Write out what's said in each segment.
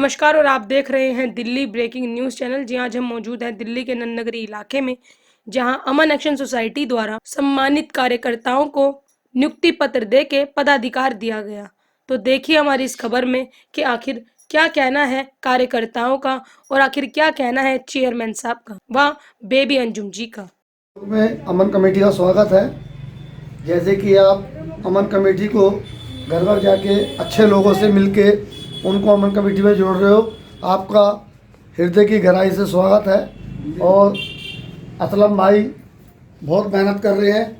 नमस्कार और आप देख रहे हैं दिल्ली ब्रेकिंग न्यूज चैनल। जी आज हम मौजूद हैं दिल्ली के नन्नगरी इलाके में, जहां अमन एक्शन सोसाइटी द्वारा सम्मानित कार्यकर्ताओं को नियुक्ति पत्र दे के पदाधिकार दिया गया। तो देखिए हमारी इस खबर में कि आखिर क्या कहना है कार्यकर्ताओं का और आखिर क्या कहना है चेयरमैन साहब का व बेबी अंजुम जी का। में अमन कमेटी का स्वागत है। जैसे कि आप अमन कमेटी को घर घर जाके अच्छे लोगों से मिलके उनको अमन कमेटी में जोड़ रहे हो, आपका हृदय की गहराई से स्वागत है। और असलम भाई बहुत मेहनत कर रहे हैं,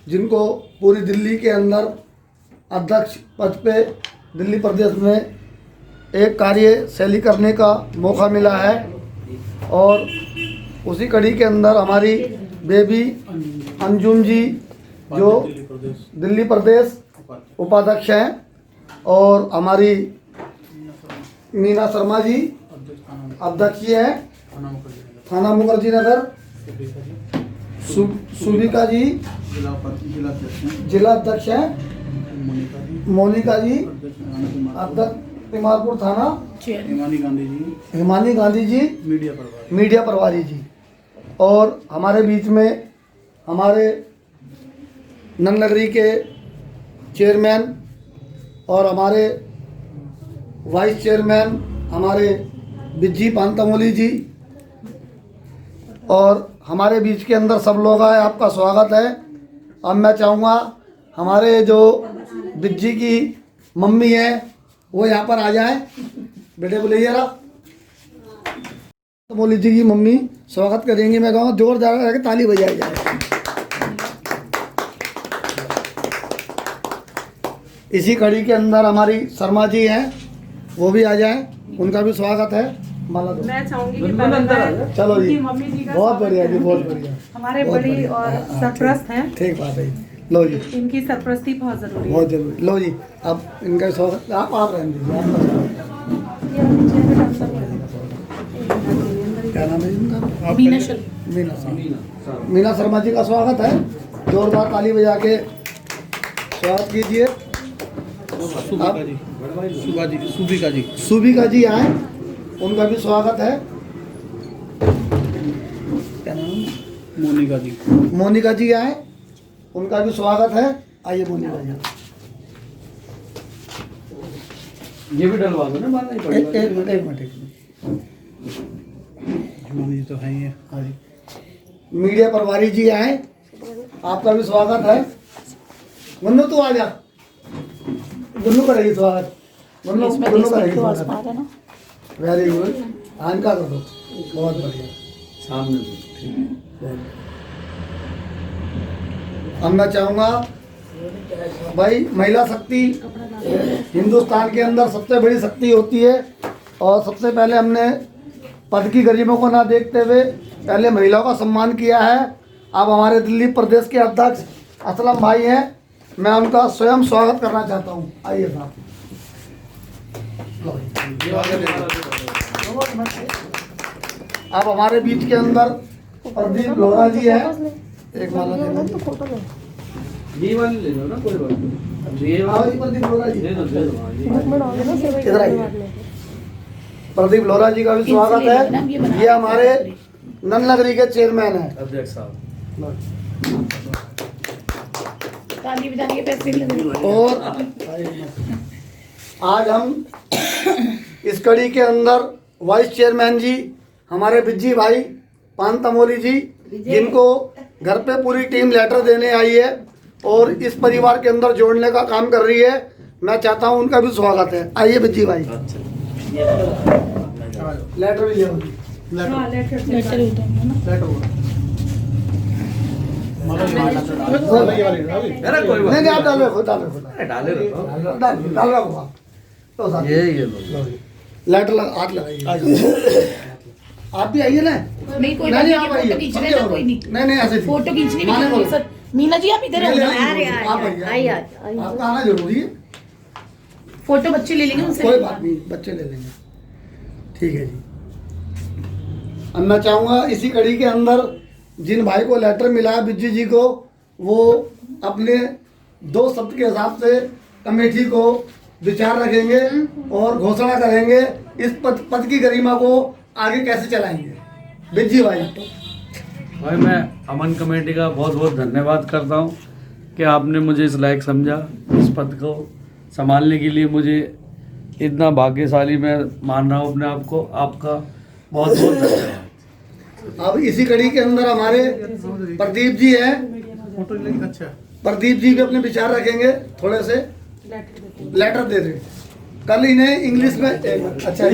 जिनको पूरी दिल्ली के अंदर अध्यक्ष पद पे दिल्ली प्रदेश में एक कार्यशैली करने का मौका मिला है। और उसी कड़ी के अंदर हमारी बेबी अंजुम जी जो दिल्ली प्रदेश उपाध्यक्ष हैं, और हमारी मीना शर्मा जी अध्यक्ष हैं थाना मुखर्जी नगर, सुबिका जी जिला अध्यक्ष हैं, मोनिका जी अध्यक्ष तिमारपुर थाना, हिमानी गांधी जी मीडिया प्रभारी जी, और हमारे बीच में हमारे नन्नगरी के चेयरमैन और हमारे वाइस चेयरमैन हमारे बिज्जी पानतमोली जी, और हमारे बीच के अंदर सब लोग आए, आपका स्वागत है। अब मैं चाहूँगा हमारे जो बिज्जी की मम्मी है वो यहाँ पर आ जाए। बेटे बोलिए जरा, तमोली जी की मम्मी स्वागत करेंगे। मैं कहूँगा जोरदार करके ताली बजाई जाए। इसी कड़ी के अंदर हमारी शर्मा जी हैं, वो भी आ जाएं, उनका भी स्वागत है। माला दो। मैं चाहूंगी कि पहले चलो जी, मम्मी जी का बहुत बढ़िया जी, बहुत बढ़िया। हमारे बड़ी और सरप्रस्त हैं, ठीक बात है। लो जी, इनकी सरप्रस्ती बहुत जरूरी है। बहुत जरूरी। लो जी, अब इनका स्वागत आप रहें दीजिए। क्या नाम है इनका? मीना शर्मा जी का स्वागत है। जोरदार ताली बजा के स्वागत कीजिए। सुबिका जी आए, उनका भी स्वागत है। क्या नाम? मोनिका जी आए, उनका भी स्वागत है। आइए मोनिका जी, ये भी डलवा दो ना। एक मिनट तो है ही। हाँ जी, मीडिया प्रभारी जी आए, आपका भी स्वागत है। मन्नू तू आ जा, गुन्नू करेगी स्वागत। गुन्नू करेगी स्वागत। वेरी गुड, आनका कर दो, बहुत बढ़िया। सामने अब मैं चाहूँगा भाई, महिला शक्ति हिंदुस्तान के अंदर सबसे बड़ी शक्ति होती है, और सबसे पहले हमने पद की गरिमा को ना देखते हुए पहले महिलाओं का सम्मान किया है। अब हमारे दिल्ली प्रदेश के अध्यक्ष असलम भाई हैं, मैं उनका स्वयं स्वागत करना चाहता हूँ। आइए साहब। अब हमारे बीच के अंदर प्रदीप लोहरा जी है, एक माला दे दो। ये वाली ले लो ना, कोई बात नहीं। ये वाली प्रदीप लोहरा जी, दे दो। इधर आइए। प्रदीप लोहरा जी का भी स्वागत है। ये हमारे नन्नगरी के चेयरमैन हैं, अध्यक्ष साहब। और आज हम इस कड़ी के अंदर वाइस चेयरमैन जी हमारे बिज्जी भाई पानतमोली जी, जिनको घर पे पूरी टीम लेटर देने आई है और इस परिवार के अंदर जोड़ने का काम कर रही है, मैं चाहता हूं उनका भी स्वागत है। आइए बिज्जी भाई, लेटर भी ले आओ। नहीं आप डालो, खुद डाल रखो आप। तो साथ ये लेटर हाथ लगाइए। आप भी आइए ना। नहीं कोई नहीं, बात नहीं, फोटो खींचने का कोई नहीं। नहीं ऐसे फोटो खींचनी भी सर। मीना जी आप इधर आओ ना। आप आइए, आपका आना जरूरी है। फोटो बच्चे ले लेंगे उनसे। कोई बात नहीं, बच्चे ले लेंगे। ठीक है जी। अब मैं चाहूँगा इसी कड़ी के अंदर जिन भाई को लेटर मिला है बिज्जी जी को, वो अपने 2 शब्द के हिसाब से कमेटी को विचार रखेंगे और घोषणा करेंगे इस पद की गरिमा को आगे कैसे चलाएंगे। बिज्जी भाई। भाई मैं अमन कमेटी का बहुत बहुत धन्यवाद करता हूँ कि आपने मुझे इस लायक समझा, इस पद को संभालने के लिए मुझे इतना भाग्यशाली मैं मान रहा हूँ अपने आप को। आपका बहुत बहुत धन्यवाद। अब इसी कड़ी के अंदर हमारे प्रदीप जी हैं। प्रदीप जी भी अपने विचार रखेंगे, थोड़े से लेटर दे दें। कल इन्हें इंग्लिश में अच्छा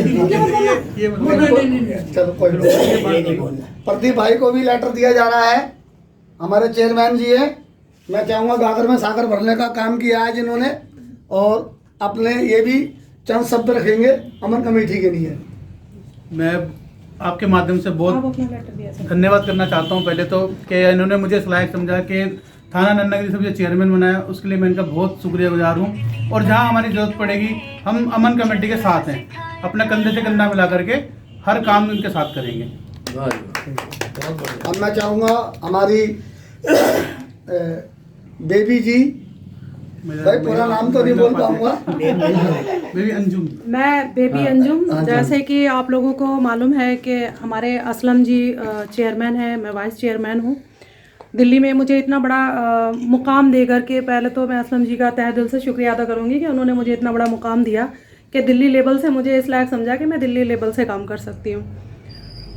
चलो कोई नहीं। प्रदीप भाई को भी लेटर दिया जा रहा है। हमारे चेयरमैन जी हैं, मैं चाहूँगा गागर में सागर भरने का काम किया है जिन्होंने, और अपने ये भी चंद शब्द रखेंगे अमन कमेटी के लिए। मैं आपके माध्यम से बहुत धन्यवाद करना चाहता हूं पहले तो कि इन्होंने मुझे इस लायक समझा कि थाना नन्नागिरी से मुझे चेयरमैन बनाया, उसके लिए मैं इनका बहुत शुक्रियागुजार हूं। और जहां हमारी ज़रूरत पड़ेगी हम अमन कमेटी के साथ हैं, अपना कंधे से कंधा मिला करके हर काम इनके साथ करेंगे। अब मैं चाहूँगा हमारी बेबी जी, भाई पूरा नाम तो नहीं बोल पाऊंगा। बेबी अंजुम। मैं बेबी अंजुम। जैसे कि आप लोगों को मालूम है कि हमारे असलम जी चेयरमैन हैं, मैं वाइस चेयरमैन हूँ। दिल्ली में मुझे इतना बड़ा मुकाम दे करके पहले तो मैं असलम जी का तहे दिल से शुक्रिया अदा करूँगी कि उन्होंने मुझे इतना बड़ा मुकाम दिया कि दिल्ली लेवल से मुझे इस लायक समझा कि मैं दिल्ली लेवल से काम कर सकती हूँ।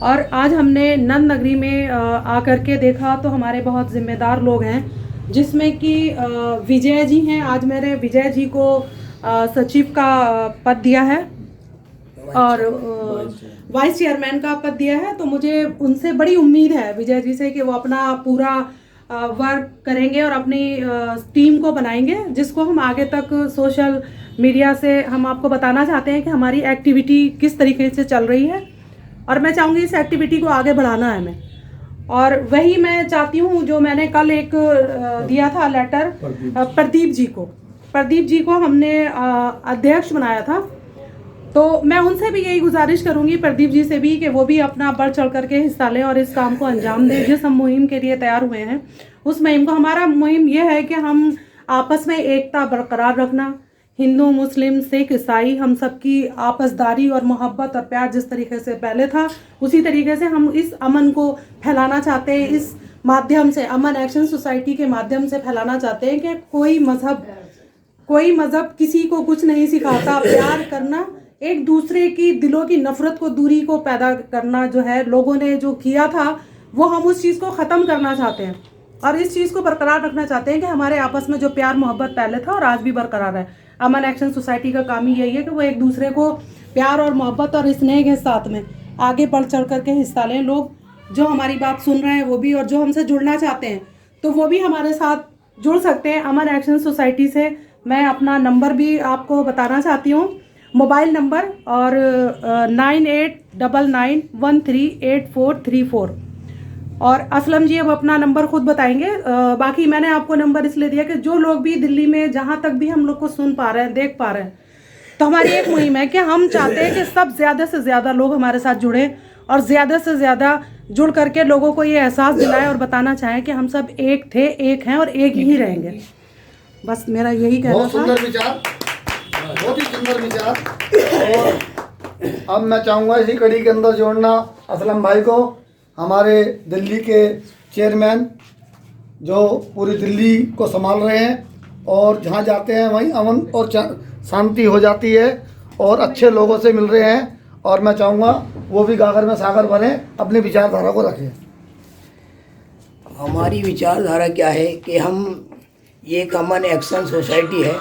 और आज हमने नंद नगरी में आकर के देखा तो हमारे बहुत ज़िम्मेदार लोग हैं, जिसमें कि विजय जी हैं। आज मैंने विजय जी को सचिव का पद दिया है और वाइस चेयरमैन का पद दिया है। तो मुझे उनसे बड़ी उम्मीद है विजय जी से कि वो अपना पूरा वर्क करेंगे और अपनी टीम को बनाएंगे, जिसको हम आगे तक सोशल मीडिया से हम आपको बताना चाहते हैं कि हमारी एक्टिविटी किस तरीके से चल रही है। और मैं चाहूँगी इस एक्टिविटी को आगे बढ़ाना है हमें, और वही मैं चाहती हूँ जो मैंने कल एक दिया था लेटर प्रदीप जी को। प्रदीप जी को हमने अध्यक्ष बनाया था, तो मैं उनसे भी यही गुजारिश करूँगी, प्रदीप जी से भी, कि वो भी अपना बढ़ चढ़ करके हिस्सा लें और इस काम को अंजाम दें। जिस हम मुहिम के लिए तैयार हुए हैं उस मुहिम को, हमारा मुहिम ये है कि हम आपस में एकता बरकरार रखना, हिंदू मुस्लिम सिख ईसाई हम सबकी आपसदारी और मोहब्बत और प्यार जिस तरीके से पहले था उसी तरीके से हम इस अमन को फैलाना चाहते हैं। इस माध्यम से, अमन एक्शन सोसाइटी के माध्यम से फैलाना चाहते हैं कि कोई मज़हब किसी को कुछ नहीं सिखाता। प्यार करना, एक दूसरे की दिलों की नफरत को, दूरी को पैदा करना जो है लोगों ने जो किया था, वो हम उस चीज़ को ख़त्म करना चाहते हैं और इस चीज़ को बरकरार रखना चाहते हैं कि हमारे आपस में जो प्यार मोहब्बत पहले था और आज भी बरकरार है। अमन एक्शन सोसाइटी का काम ही यही है कि वो एक दूसरे को प्यार और मोहब्बत और स्नेह के साथ में आगे बढ़ चढ़ करके हिस्सा लें। लोग जो हमारी बात सुन रहे हैं वो भी, और जो हमसे जुड़ना चाहते हैं तो वो भी हमारे साथ जुड़ सकते हैं अमन एक्शन सोसाइटी से। मैं अपना नंबर भी आपको बताना चाहती हूँ, मोबाइल नंबर, और 9899138434। और असलम जी अब अपना नंबर खुद बताएंगे। बाकी मैंने आपको नंबर इसलिए दिया कि जो लोग भी दिल्ली में जहाँ तक भी हम लोग को सुन पा रहे हैं, देख पा रहे हैं, तो हमारी एक मुहिम है कि हम चाहते हैं कि सब ज़्यादा से ज़्यादा लोग हमारे साथ जुड़ें और ज़्यादा से ज़्यादा जुड़ करके लोगों को ये एहसास दिलाएं और बताना चाहें कि हम सब एक थे, एक हैं और एक ही रहेंगे। बस मेरा यही कहना बहुत सुंदर विचार, बहुत ही सुंदर विचार। और अब मैं चाहूँगा इसी कड़ी के अंदर जोड़ना असलम भाई को, हमारे दिल्ली के चेयरमैन जो पूरी दिल्ली को संभाल रहे हैं और जहाँ जाते हैं वहीं अमन और शांति हो जाती है और अच्छे लोगों से मिल रहे हैं। और मैं चाहूँगा वो भी गागर में सागर बने, अपनी विचारधारा को रखें। हमारी विचारधारा क्या है कि हम ये एक अमन एक्शन सोसाइटी है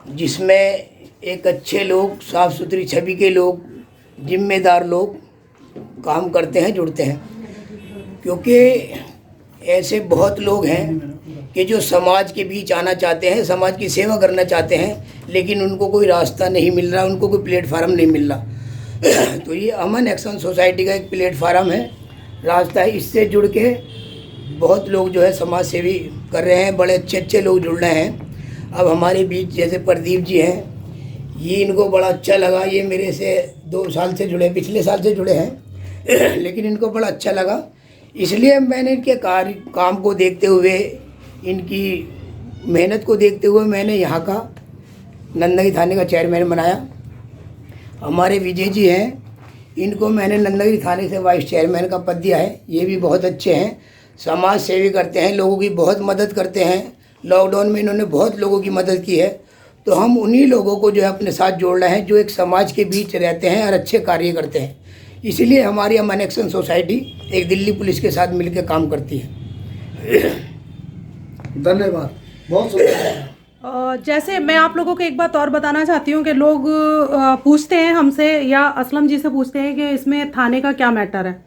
जिसमें एक अच्छे लोग, साफ़ सुथरी छवि के लोग, जिम्मेदार लोग काम करते हैं, जुड़ते हैं। क्योंकि ऐसे बहुत लोग हैं कि जो समाज के बीच आना चाहते हैं, समाज की सेवा करना चाहते हैं, लेकिन उनको कोई रास्ता नहीं मिल रहा, उनको कोई प्लेटफार्म नहीं मिल रहा। तो ये अमन एक्शन सोसाइटी का एक प्लेटफार्म है, रास्ता है। इससे जुड़ के बहुत लोग जो है समाज सेवी कर रहे हैं, बड़े अच्छे अच्छे लोग जुड़ रहे हैं। अब हमारे बीच जैसे प्रदीप जी हैं, ये इनको बड़ा अच्छा लगा, ये मेरे से 2 साल से जुड़े, पिछले साल से जुड़े हैं लेकिन इनको बड़ा अच्छा लगा, इसलिए मैंने इनके काम को देखते हुए, इनकी मेहनत को देखते हुए मैंने यहाँ का नंदनगरी थाने का चेयरमैन बनाया। हमारे विजय जी हैं, इनको मैंने नंदनगरी थाने से वाइस चेयरमैन का पद दिया है। ये भी बहुत अच्छे हैं, समाज सेवी करते हैं, लोगों की बहुत मदद करते हैं। लॉकडाउन में इन्होंने बहुत लोगों की मदद की है। तो हम उन्हीं लोगों को जो है अपने साथ जोड़ रहे हैं जो एक समाज के बीच रहते हैं और अच्छे कार्य करते हैं। इसलिए हमारी अमन एक्शन सोसाइटी एक दिल्ली पुलिस के साथ मिलकर काम करती है। धन्यवाद, बहुत सुंदर। जैसे मैं आप लोगों को एक बात और बताना चाहती हूँ कि लोग पूछते हैं हमसे या असलम जी से पूछते हैं कि इसमें थाने का क्या मैटर है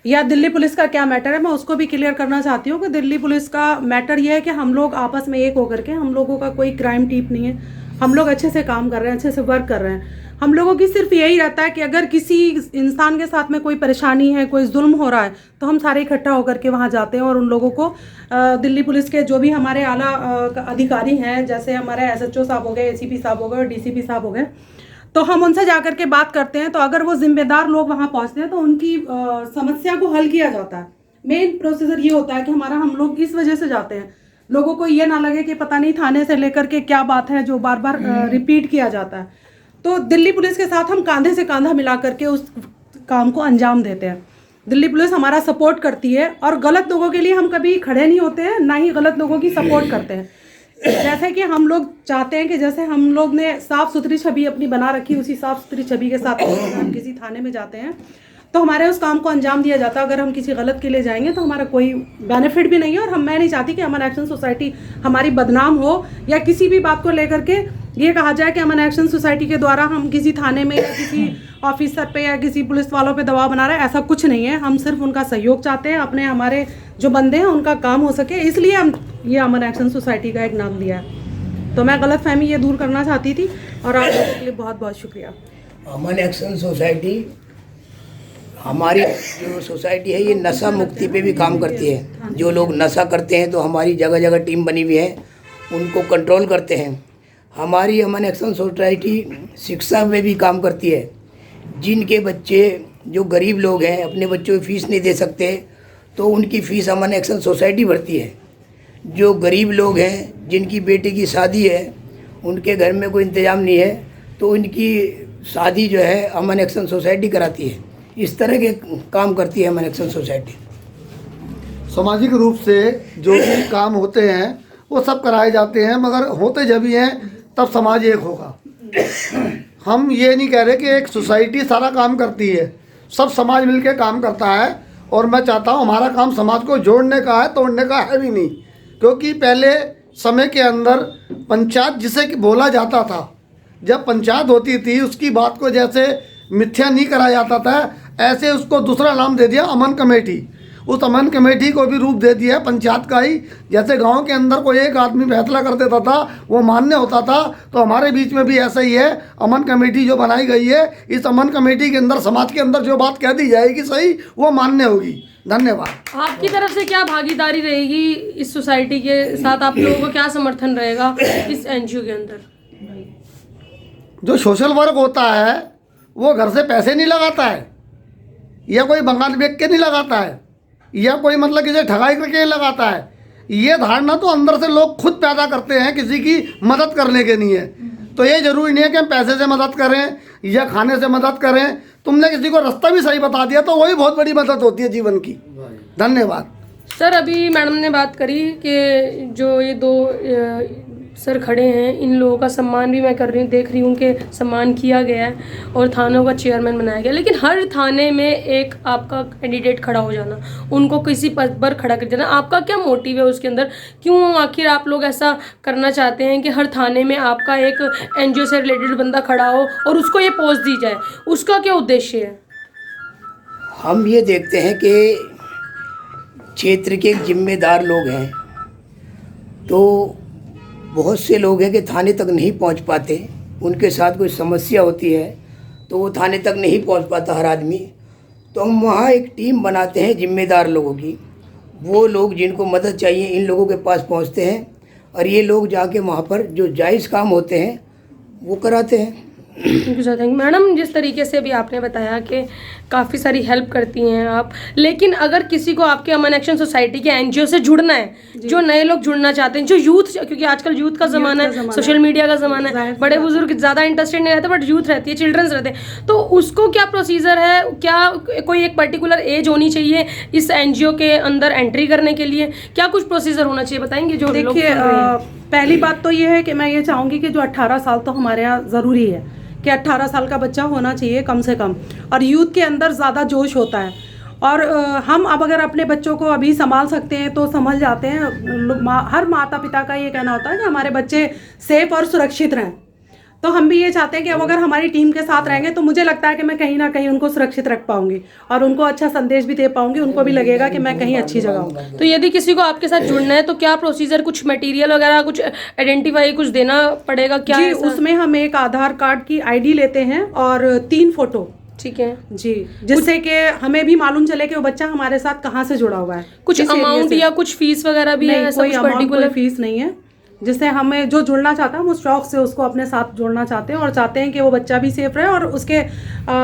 या दिल्ली पुलिस का क्या मैटर है। मैं उसको भी क्लियर करना चाहती हूँ कि दिल्ली पुलिस का मैटर ये है कि हम लोग आपस में एक होकर के, हम लोगों का कोई क्राइम टीप नहीं है, हम लोग अच्छे से काम कर रहे हैं, अच्छे से वर्क कर रहे हैं। हम लोगों की सिर्फ यही रहता है कि अगर किसी इंसान के साथ में कोई परेशानी है, कोई जुल्म हो रहा है, तो हम सारे इकट्ठा होकर के वहाँ जाते हैं और उन लोगों को दिल्ली पुलिस के जो भी हमारे आला अधिकारी हैं, जैसे हमारे SHO साहब हो गए, ACP साहब हो गए और DCP साहब हो गए, तो हम उनसे जाकर के बात करते हैं। तो अगर वो जिम्मेदार लोग वहाँ पहुँचते हैं तो उनकी समस्या को हल किया जाता है। मेन प्रोसीजर ये होता है कि हम लोग इस वजह से जाते हैं, लोगों को ये ना लगे कि पता नहीं थाने से लेकर के क्या बात है जो बार बार रिपीट किया जाता है। तो दिल्ली पुलिस के साथ हम कंधे से कंधा मिला करके उस काम को अंजाम देते हैं। दिल्ली पुलिस हमारा सपोर्ट करती है और गलत लोगों के लिए हम कभी खड़े नहीं होते हैं, ना ही गलत लोगों की सपोर्ट करते हैं। जैसे कि हम लोग चाहते हैं कि जैसे हम लोग ने साफ़ सुथरी छवि अपनी बना रखी, उसी साफ़ सुथरी छवि के साथ हम किसी थाने में जाते हैं तो हमारे उस काम को अंजाम दिया जाता है। अगर हम किसी गलत के लिए जाएंगे तो हमारा कोई बेनिफिट भी नहीं है। और मैं नहीं चाहती कि अमन एक्शन सोसाइटी हमारी बदनाम हो या किसी भी बात को लेकर के ये कहा जाए कि अमन एक्शन सोसाइटी के द्वारा हम किसी थाने में या किसी ऑफिसर पे या किसी पुलिस वालों पे दबाव बना रहे हैं। ऐसा कुछ नहीं है, हम सिर्फ उनका सहयोग चाहते हैं, अपने हमारे जो बंदे हैं उनका काम हो सके, इसलिए हम ये अमन एक्शन सोसाइटी का एक नाम दिया है। तो मैं गलतफहमी ये दूर करना चाहती थी और आप लोगों के लिए बहुत बहुत शुक्रिया। अमन एक्शन सोसाइटी हमारी जो सोसाइटी है ये नशा मुक्ति पे भी काम करती है। जो लोग नशा करते हैं तो हमारी जगह जगह टीम बनी हुई है, उनको कंट्रोल करते हैं। हमारी अमन एक्शन सोसाइटी शिक्षा में भी काम करती है। जिनके बच्चे जो गरीब लोग हैं अपने बच्चों की फ़ीस नहीं दे सकते तो उनकी फ़ीस अमन एक्शन सोसाइटी भरती है। जो गरीब लोग हैं जिनकी बेटी की शादी है, उनके घर में कोई इंतज़ाम नहीं है तो उनकी शादी जो है अमन एक्शन सोसाइटी कराती है। इस तरह के काम करती है अमन एक्शन सोसाइटी। सामाजिक रूप से जो भी काम होते हैं वो सब कराए जाते हैं, मगर होते जब भी हैं तब समाज एक होगा। हम ये नहीं कह रहे कि एक सोसाइटी सारा काम करती है, सब समाज मिलके काम करता है। और मैं चाहता हूँ हमारा काम समाज को जोड़ने का है, तोड़ने का है भी नहीं। क्योंकि पहले समय के अंदर पंचायत जिसे कि बोला जाता था, जब पंचायत होती थी उसकी बात को जैसे मिथ्या नहीं कराया जाता था, ऐसे उसको दूसरा नाम दे दिया अमन कमेटी। उस अमन कमेटी को भी रूप दे दिया है पंचायत का ही। जैसे गांव के अंदर कोई एक आदमी फैसला कर देता था वो मान्य होता था, तो हमारे बीच में भी ऐसा ही है। अमन कमेटी जो बनाई गई है, इस अमन कमेटी के अंदर समाज के अंदर जो बात कह दी जाएगी सही, वो मान्य होगी। धन्यवाद। आपकी तरफ से क्या भागीदारी रहेगी इस सोसाइटी के साथ? आप लोगों को क्या समर्थन रहेगा इस NGO के अंदर? जो सोशल वर्क होता है वो घर से पैसे नहीं लगाता है, या कोई बंगाल बेच के नहीं लगाता है, या कोई मतलब किसी ठगाई करके लगाता है। ये धारणा तो अंदर से लोग खुद पैदा करते हैं, किसी की मदद करने के नहीं है। तो ये जरूरी नहीं है कि हम पैसे से मदद करें या खाने से मदद करें। तुमने किसी को रास्ता भी सही बता दिया तो वही बहुत बड़ी मदद होती है जीवन की। धन्यवाद। सर, अभी मैडम ने बात करी कि जो ये दो सर खड़े हैं, इन लोगों का सम्मान भी मैं कर रही हूँ, देख रही हूँ कि सम्मान किया गया है और थानों का चेयरमैन बनाया गया। लेकिन हर थाने में एक आपका कैंडिडेट खड़ा हो जाना, उनको किसी पद पर खड़ा कर देना, आपका क्या मोटिव है उसके अंदर? क्यों आखिर आप लोग ऐसा करना चाहते हैं कि हर थाने में आपका एक NGO से रिलेटेड बंदा खड़ा हो और उसको ये पोस्ट दी जाए? उसका क्या उद्देश्य है? हम ये देखते हैं कि क्षेत्र के जिम्मेदार लोग हैं, तो बहुत से लोग हैं कि थाने तक नहीं पहुंच पाते। उनके साथ कोई समस्या होती है तो वो थाने तक नहीं पहुंच पाता हर आदमी। तो हम वहाँ एक टीम बनाते हैं जिम्मेदार लोगों की। वो लोग जिनको मदद चाहिए इन लोगों के पास पहुंचते हैं और ये लोग जाके वहाँ पर जो जायज़ काम होते हैं वो कराते हैं। Thank you sir, thank you madam. जिस तरीके से भी आपने बताया कि काफ़ी सारी हेल्प करती हैं आप, लेकिन अगर किसी को आपके अमन एक्शन सोसाइटी के एनजीओ से जुड़ना है, जो नए लोग जुड़ना चाहते हैं, जो यूथ, क्योंकि आजकल यूथ का ज़माना है, सोशल मीडिया का ज़माना है, बड़े बुजुर्ग ज़्यादा इंटरेस्टेड नहीं रहते, बट यूथ रहती है, चिल्ड्रंस रहते हैं, तो उसको क्या प्रोसीजर है? क्या कोई एक पर्टिकुलर एज होनी चाहिए इस एनजीओ के अंदर एंट्री करने के लिए? क्या कुछ प्रोसीजर होना चाहिए, बताएंगे जो लोग देखिए, सुन रहे हैं? पहली बात तो ये है कि मैं ये चाहूँगी कि जो 18 साल तो हमारे यहाँ ज़रूरी है कि 18 साल का बच्चा होना चाहिए कम से कम, और यूथ के अंदर ज़्यादा जोश होता है। और हम अब अगर अपने बच्चों को अभी संभाल सकते हैं तो संभल जाते हैं। हर माता पिता का ये कहना होता है कि हमारे बच्चे सेफ और सुरक्षित रहें, तो हम भी ये चाहते हैं कि अब अगर हमारी टीम के साथ रहेंगे तो मुझे लगता है कि मैं कहीं ना कहीं उनको सुरक्षित रख पाऊंगी और उनको अच्छा संदेश भी दे पाऊंगी, उनको भी लगेगा कि मैं कहीं अच्छी जगह हूँ। तो यदि किसी को आपके साथ जुड़ना है तो क्या प्रोसीजर, कुछ मटेरियल वगैरह, कुछ आइडेंटिफाई कुछ देना पड़ेगा क्या? जी, ऐसा? उसमें हम एक आधार कार्ड की आईडी लेते हैं और 3 फोटो। ठीक है जी, जिससे कि हमें भी मालूम चले कि वो बच्चा हमारे साथ कहाँ से जुड़ा हुआ है। कुछ किस एरिया अमाउंट से। या कुछ फीस वगैरह भी है? नहीं, ऐसा कोई कुछ अमाउंट, कोई पर्टिकुलर? फीस नहीं है। जिससे हमें जो जुड़ना चाहता है हम उस शौक से उसको अपने साथ जोड़ना चाहते हैं और चाहते हैं कि वो बच्चा भी सेफ रहे और उसके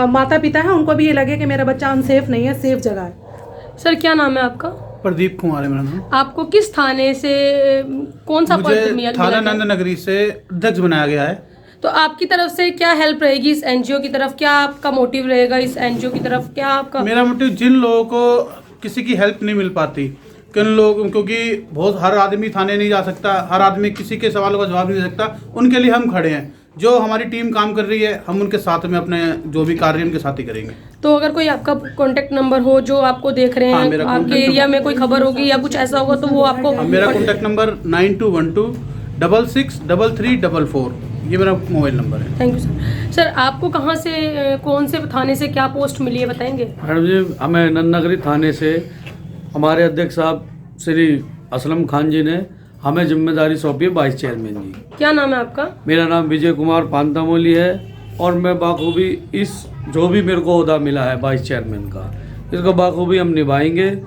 माता पिता हैं उनको भी ये लगे कि मेरा बच्चा अनसेफ नहीं है, सेफ जगह है। सर क्या नाम है आपका? प्रदीप कुमार है मेरा नाम। आपको किस थाने से कौन सा पद मुझे मिला? थाना नंद नगरी से अध्यक्ष बनाया गया है। तो आपकी तरफ से क्या हेल्प रहेगी इस एनजीओ की तरफ? क्या आपका मोटिव रहेगा इस एनजीओ की तरफ? क्या आपका? मेरा मोटिव, जिन लोगों को किसी की हेल्प नहीं मिल पाती, किन लोग, क्योंकि बहुत हर आदमी थाने नहीं जा सकता, हर आदमी किसी के सवालों का जवाब नहीं दे सकता, उनके लिए हम खड़े हैं। जो हमारी टीम काम कर रही है हम उनके साथ में अपने जो भी कार्य उनके साथ ही करेंगे। तो अगर कोई आपका कांटेक्ट नंबर हो जो आपको देख रहे हाँ, हैं, मेरा आपके contact एरिया में कोई खबर होगी या कुछ ऐसा होगा तो वो आपको? मेरा कॉन्टैक्ट नंबर 9212663344, ये मेरा मोबाइल नंबर है। Thank you sir. सर आपको कहाँ से, कौन से थाने से क्या पोस्ट मिली है, बताएंगे? मैडम जी, हमें नंदनगरी थाने से हमारे अध्यक्ष साहब श्री असलम खान जी ने हमें जिम्मेदारी सौंपी है, वाइस चेयरमैन जी। क्या नाम है आपका? मेरा नाम विजय कुमार पांतामोली है और मैं बाखूबी इस जो भी मेरे को ओहदा मिला है वाइस चेयरमैन का, इसको बाखूबी हम निभाएंगे।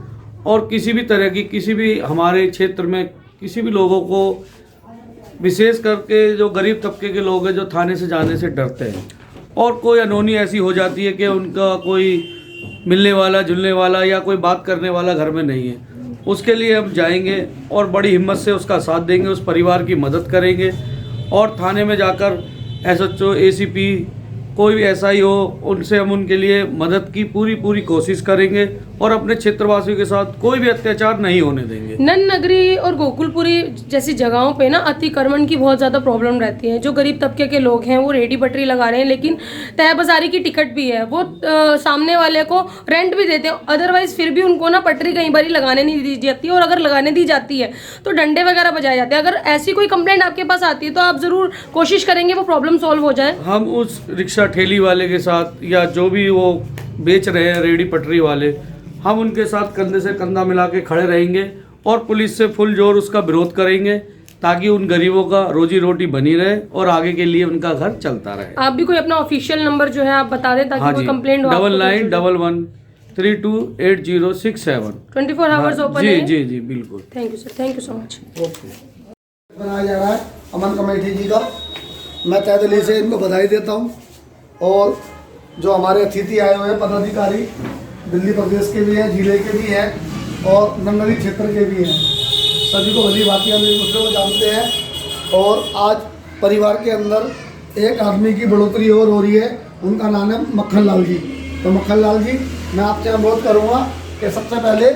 और किसी भी तरह की, किसी भी हमारे क्षेत्र में किसी भी लोगों को, विशेष करके जो गरीब तबके के लोग हैं जो थाने से जाने से डरते हैं और कोई अनहोनी ऐसी हो जाती है कि उनका कोई मिलने वाला, जुलने वाला या कोई बात करने वाला घर में नहीं है, उसके लिए हम जाएंगे और बड़ी हिम्मत से उसका साथ देंगे, उस परिवार की मदद करेंगे। और थाने में जाकर SHO, ACP, कोई भी ऐसा ही हो, उनसे हम उनके लिए मदद की पूरी कोशिश करेंगे और अपने क्षेत्रवासियों के साथ कोई भी अत्याचार नहीं होने देंगे। नन नगरी और गोकुलपुरी जैसी जगहों पे ना अतिक्रमण की बहुत ज़्यादा प्रॉब्लम रहती है। जो गरीब तबके के लोग हैं वो रेडी पटरी लगा रहे हैं, लेकिन तय बाजारी की टिकट भी है, वो सामने वाले को रेंट भी देते हैं, अदरवाइज फिर भी उनको ना पटरी कई बार लगाने नहीं दी जाती है, और अगर लगाने दी जाती है तो डंडे वगैरह बजाए जाते हैं। अगर ऐसी कोई कंप्लेंट आपके पास आती है तो आप ज़रूर कोशिश करेंगे वो प्रॉब्लम सॉल्व हो जाए। हम उस रिक्शा ठेली वाले के साथ या जो भी वो बेच रहे हैं रेडी पटरी वाले, हम उनके साथ कंधे से कंधा मिला के खड़े रहेंगे और पुलिस से फुल जोर उसका विरोध करेंगे ताकि उन गरीबों का रोजी रोटी बनी रहे और आगे के लिए उनका घर चलता रहे। आप भी कोई अपना ऑफिशियल नंबर जो है आप बता दें ताकि हाँ कोई जी, कंप्लेंट हो। 9911328067 24 आवर्स ओपन जी है। जी जी बिल्कुल। Thank you sir, thank you so much. बनाया जा रहा है अमन कमेटी जी का, मैं तहे दिल से इनको बधाई देता हूँ। और जो हमारे अतिथि आए हुए हैं पदाधिकारी दिल्ली प्रदेश के भी हैं, जिले के भी हैं और नंगली क्षेत्र के भी हैं, सभी को भली भांति हम एक दूसरे को जानते हैं। और आज परिवार के अंदर एक आदमी की बढ़ोतरी और हो रही है, उनका नाम है मक्खन लाल जी। तो मक्खन लाल जी, मैं आपसे अनुरोध करूँगा कि सबसे पहले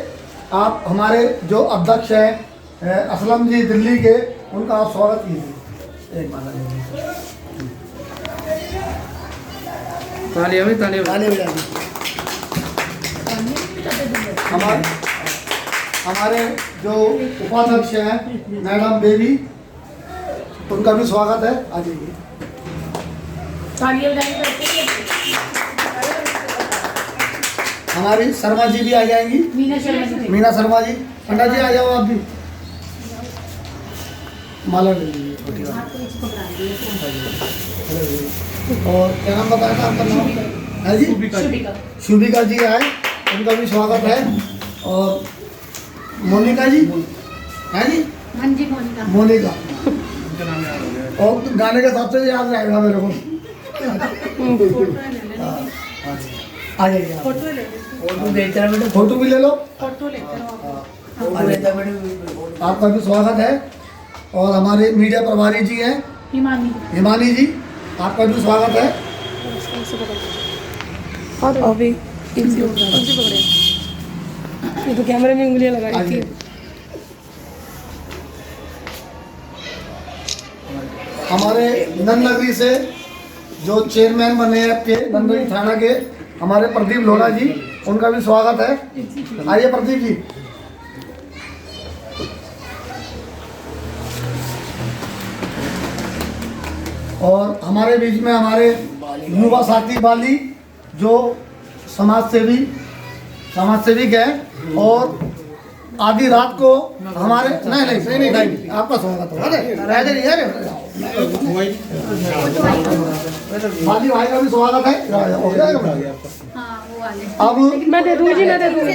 आप हमारे जो अध्यक्ष हैं असलम जी दिल्ली के, उनका आप स्वागत कीजिए। एक माला तालियां भी तालियां ताली बजाइए। हमारे जो उपाध्यक्ष हैं मैडम बेबी, उनका भी स्वागत है, आ जाइए। हमारी शर्मा जी भी आ जाएंगी, मीना शर्मा जी। पंडा जी आ जाओ आप भी, माला ले लीजिए छोटी वाली। और क्या नाम बताया था आपका नाम है जी? शुभिका जी आए, उनका भी स्वागत है। और मोनिका जी है जी, मोनिका। और गाने के हिसाब से याद रहेगा मेरे को। आ जाइए आप। फोटो ले लो, फोटो देता बेटा, फोटो भी ले लो। फोटो लेते रहो आप। फोटो देता बेटा। आपका भी स्वागत है। और हमारे मीडिया प्रभारी जी हैं हिमानी जी, आपका भी स्वागत है। और अभी इनसे पकड़े, ये तो कैमरे में उंगलियां लगा रही थी। हमारे नन नगरी से जो चेयरमैन बने हैं आपके नंदगरी थाना के, हमारे प्रदीप लोढ़ा जी, उनका भी स्वागत है। आइए प्रदीप जी। और हमारे बीच में हमारे युवा साथी बाली जो समाज सेविक है, और आधी रात को हमारे नहीं आपका स्वागत है। बाली भाई का भी स्वागत है। हो गया अब मैं दे दूंगी जी, मैं दे दूंगी,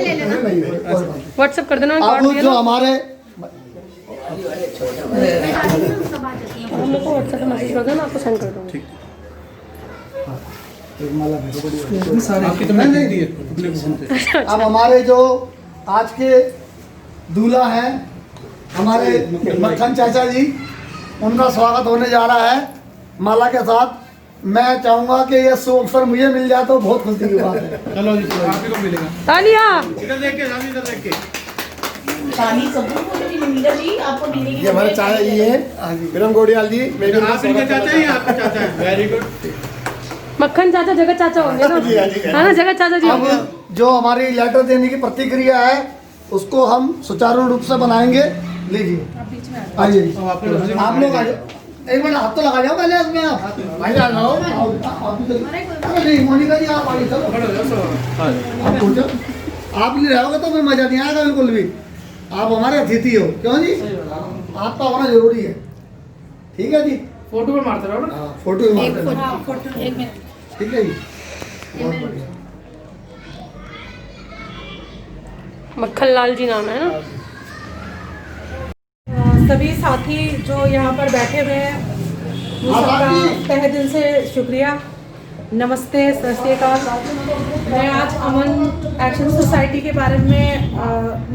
व्हाट्सएप कर देना। अब जो हमारे हम लोग को व्हाट्सएप पे मैसेज कर देना, आपको सेंड कर दूंगी। आपकी तो मैं दे दी है अपने को फोन पे। अब हमारे जो आज के दूल्हा हैं हमारे मक्खन चाचा जी, उनका स्वागत होने जा रहा है माला के साथ। मैं चाहूंगा कि ये शुभ अवसर मुझे मिल जाए तो बहुत खुशी की बात है। चलो जी, आप ही को मिलेगा। तालियां। इधर देख के, इधर देख के। ताली सबको बोलेगी मीना जी, आपको देने की ये हमारे चाचा जी हैं विरम गोडियाल जी। आप इनके चाचा हैं या आपका चाचा है? Very good. मक्खन चाचा जगत चाचा होंगे ना, है ना, जगत चाचा जी होंगे। अब जो हमारी लेटर देने की प्रतिक्रिया है उसको हम सुचारू रूप से बनाएंगे। लीजिए आइए, आप लोग आ जाओ, एक मिनट हाथ तो लगा जाओ पहले इसमें। आप भाई आ जाओ। नहीं मोनिका जी आप आइए, चलो आप पूछो। आप नहीं रहोगे तो मैं मजा नहीं आएगा बिल्कुल भी। आप हमारे अतिथि हो, क्यों जी, आपका होना जरूरी है। ठीक है जी, फोटो पे मारते रहो ना। हाँ फोटो भी मारते हैं। हाँ, फोटो एक मिनट। ठीक है जी, बहुत बढ़िया। मक्खन लाल जी नाम है ना। सभी साथी जो यहाँ पर बैठे हुए हैं, वो सबका तहे दिल से शुक्रिया। नमस्ते, सत श्री अकाल। मैं आज अमन एक्शन सोसाइटी के बारे में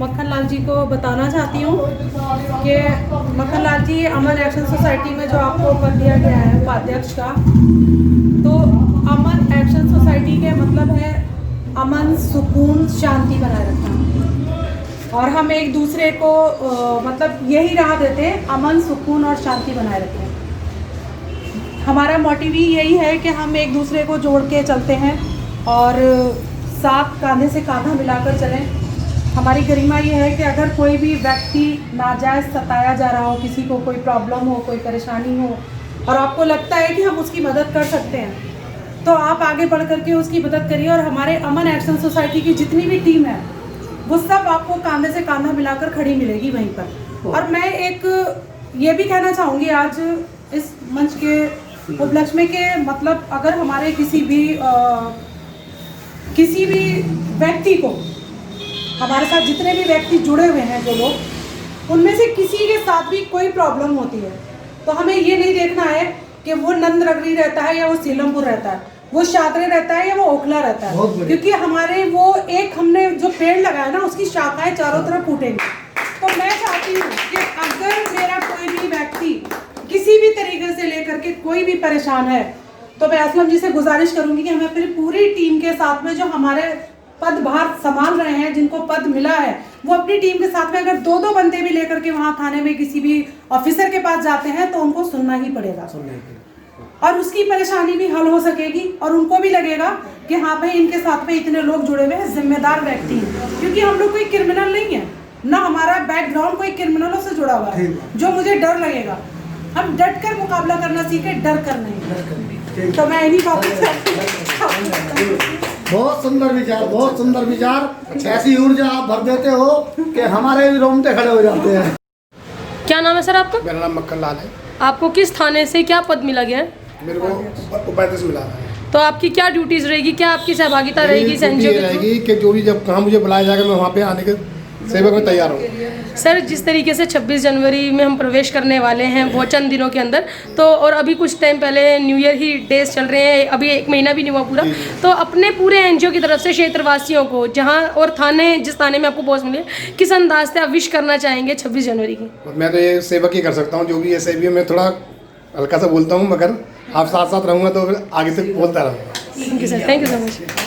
मक्खन लाल जी को बताना चाहती हूँ कि मक्खन लाल जी, अमन एक्शन सोसाइटी में जो आपको पद दिया गया है उपाध्यक्ष का, तो अमन एक्शन सोसाइटी के मतलब है अमन, सुकून, शांति बनाए रखना। और हम एक दूसरे को मतलब यही राह देते हैं, अमन, सुकून और शांति बनाए रखें। हमारा मोटिव ही यही है कि हम एक दूसरे को जोड़ के चलते हैं और साथ कांधे से कांधा मिलाकर चलें। हमारी गरिमा ये है कि अगर कोई भी व्यक्ति नाजायज़ सताया जा रहा हो, किसी को कोई प्रॉब्लम हो, कोई परेशानी हो, और आपको लगता है कि हम उसकी मदद कर सकते हैं, तो आप आगे बढ़ करके उसकी मदद करिए। और हमारे अमन एक्शन सोसाइटी की जितनी भी टीम है वो सब आपको कांधे से कांधा मिलाकर खड़ी मिलेगी वहीं पर। और मैं एक ये भी कहना चाहूँगी आज इस मंच के उपलक्ष्य में कि मतलब अगर हमारे किसी भी व्यक्ति को, हमारे साथ जितने भी व्यक्ति जुड़े हुए हैं जो लोग, उनमें से किसी के साथ भी कोई प्रॉब्लम होती है तो हमें ये नहीं देखना है कि वो नंदनगरी रहता है या वो सीलमपुर रहता है, वो शादरे रहता है या वो ओखला रहता है, क्योंकि हमारे वो एक हमने जो पेड़ लगाया ना उसकी शाखाएं चारों तरफ फूटेंगी। तो मैं चाहती हूँ कि अगर मेरा कोई भी व्यक्ति किसी भी तरीके से लेकर के कोई भी परेशान है तो मैं असलम जी से गुजारिश करूंगी कि हमें अपनी पूरी टीम के साथ में जो हमारे पद भार संभाल रहे हैं, जिनको पद मिला है, वो अपनी टीम के साथ में अगर 2-2 बंदे भी लेकर के वहाँ थाने में किसी भी ऑफिसर के पास जाते हैं तो उनको सुनना ही पड़ेगा और उसकी परेशानी भी हल हो सकेगी और उनको भी लगेगा कि हाँ भाई इनके साथ में इतने लोग जुड़े हुए हैं, जिम्मेदार व्यक्ति हैं। क्योंकि हम लोग कोई क्रिमिनल नहीं है ना, हमारा बैकग्राउंड कोई क्रिमिनलों से जुड़ा हुआ है जो मुझे डर लगेगा। हम डट कर मुकाबला करना सीखे, डर कर नहीं। तो मैं इन्हीं बातों से बहुत सुंदर विचार, बहुत सुंदर विचार। ऐसी ऊर्जा आप भर देते हो कि हमारे भी रोंगटे खड़े हो जाते हैं। क्या नाम है सर आपका? मेरा नाम मक्खन लाल है। आपको किस थाने से क्या पद मिला गया है? मेरे को उपाध्यक्ष मिला है। तो आपकी क्या ड्यूटीज रहेगी, क्या आपकी सहभागिता रहेगी इस एनजीओ रहेगी कि जो भी जब कहाँ मुझे बुलाया जाएगा मैं वहाँ पे आने के सेवक में तैयार हूँ। सर, जिस तरीके से 26 जनवरी में हम प्रवेश करने वाले हैं वो चंद दिनों के अंदर, तो और अभी कुछ टाइम पहले न्यू ईयर ही डेज चल रहे हैं, अभी 1 महीना भी नहीं हुआ पूरा, तो अपने पूरे एनजीओ की तरफ से क्षेत्रवासियों को जहां और थाने, जिस थाने में आपको पोस्ट मिली है, किस अंदाज से आप विश करना चाहेंगे 26 जनवरी की? मैं तो ये सेवक ही कर सकता हूँ, जो भी ऐसे भी मैं थोड़ा हल्का सा बोलता हूँ, मगर आप साथ साथ रहूँगा तो फिर आगे से बोलता रहूँगा। Thank you sir, thank you so much.